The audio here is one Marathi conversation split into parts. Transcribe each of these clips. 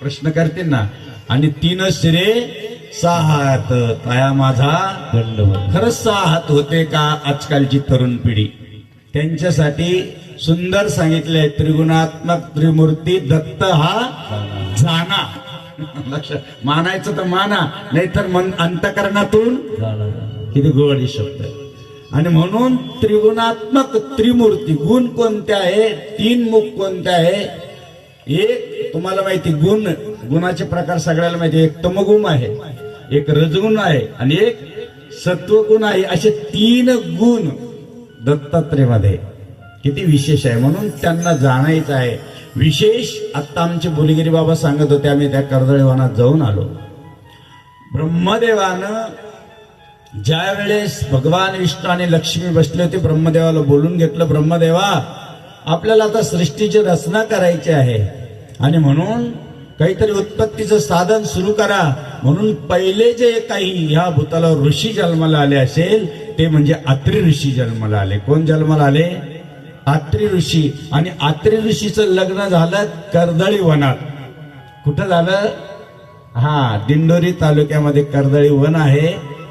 प्रश्न करतील ना. आणि 3 शिरे 6 हात ताया माझा दंडवत. खरंच 6 हात होते का आजकालची तरुण पिढी? त्यांच्यासाठी सुंदर सांगितलंय, त्रिगुणात्मक त्रिमूर्ती दत्त हा जाना. लक्ष मानायचं तर माना, नाहीतर मन अंतकरणातून किती गोड शब्द. आणि म्हणून त्रिगुणात्मक त्रिमूर्ती. गुण कोणते आहे? 3 मुख कोणते आहे? एक तुम्हाला माहिती, गुणाचे प्रकार सगळ्याला माहिती. एक तमगुण आहे, एक रजगुण आहे आणि एक सत्वगुण आहे. असे 3 गुण दत्तात्रेयमध्ये. किती विशेष आहे, म्हणून त्यांना जाणायचं आहे. विशेष आता आमचे बोलीगिरी बाबा सांगत होते, आम्ही त्या कर्दळी वनात जाऊन आलो. ब्रह्मदेवानं ज्या वेळेस भगवान विष्णू आणि लक्ष्मी बसले होते, ब्रह्मदेवाला बोलून घेतलं, ब्रह्मदेवा आपल्याला आता सृष्टीची रचना करायची आहे आणि म्हणून काहीतरी उत्पत्तीचं साधन सुरू करा. म्हणून पहिले जे काही ह्या भूताला ऋषी जन्माला आले असेल ते म्हणजे अत्री ऋषी जन्माला आले. कोण जन्माला आले? अत्री ऋषी. आणि अत्री ऋषीचं लग्न झालं कर्दळी वनात. कुठं झालं? दिंडोरी तालुक्यामध्ये कर्दळी वन आहे.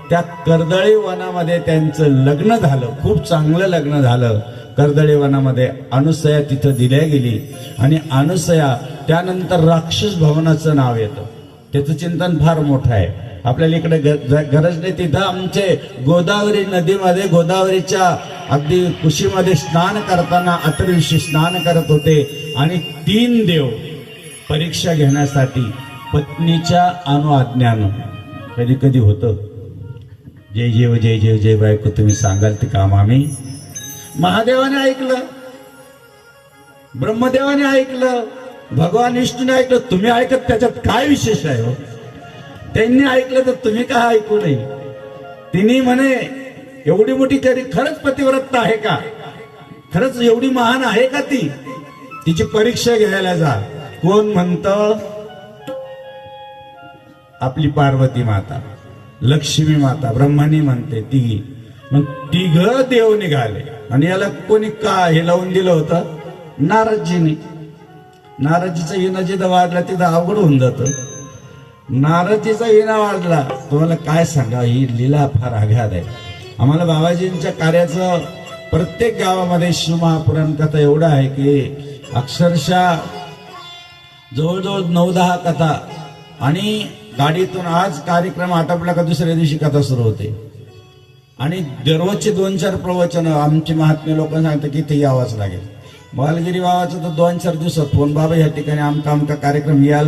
त्या कर्दळी वनामध्ये त्यांचं लग्न झालं. खूप चांगलं लग्न झालं. कर्दळी वनामध्ये अनुसया तिथं दिल्या गेली आणि अनुसया त्यानंतर राक्षस भवनाचं नाव येतं. त्याचं चिंतन फार मोठं आहे. आपल्याला इकडे गरज नाही. तिथं आमचे गोदावरी नदीमध्ये, गोदावरीच्या अगदी कुशीमध्ये स्नान करताना अत्री ऋषी स्नान करत होते आणि 3 देव परीक्षा घेण्यासाठी पत्नीच्या अनुआज्ञानं. कधी कधी होतं, जय जय जय जय जय बायको तुम्ही सांगाल ते काम आम्ही. महादेवाने ऐकलं, ब्रह्मदेवाने ऐकलं, भगवान विष्णूने ऐकलं. तुम्ही ऐकत त्याच्यात काय विशेष आहे हो? त्यांनी ऐकलं तर तुम्ही काय ऐकू नये? तिने म्हणे एवढी मोठी तरी खरंच पतिव्रता आहे का? खरंच एवढी महान आहे का ती? तिची परीक्षा घ्यायला जा. कोण म्हणतं? आपली पार्वती माता, लक्ष्मी माता, ब्रह्मणी म्हणते तिघी. मग 3 देव निघाले आणि याला कोणी का हे लावून दिलं होतं? नारदजीने. नारदजीचा विना जिथं वाढला तिथं अवघड होऊन जातं. नारदजीचा विना वाढला. तुम्हाला काय सांगा, ही लीला फार आघात आहे. आम्हाला बाबाजींच्या कार्याचं प्रत्येक गावामध्ये शिवमहापुराण कथा एवढा आहे की अक्षरशः जवळजवळ 9-10 कथा. आणि गाडीतून आज कार्यक्रम आटपला का दुसऱ्या दिवशी कथा सुरू होते. आणि दररोजचे 2-4 प्रवचन आमचे महात्मे लोक सांगतात की इथे यावंच लागेल. बालगिरी बाबाचं तर 2-4 दिवसात फोन, बाबा या ठिकाणी आमका कार्यक्रम यायला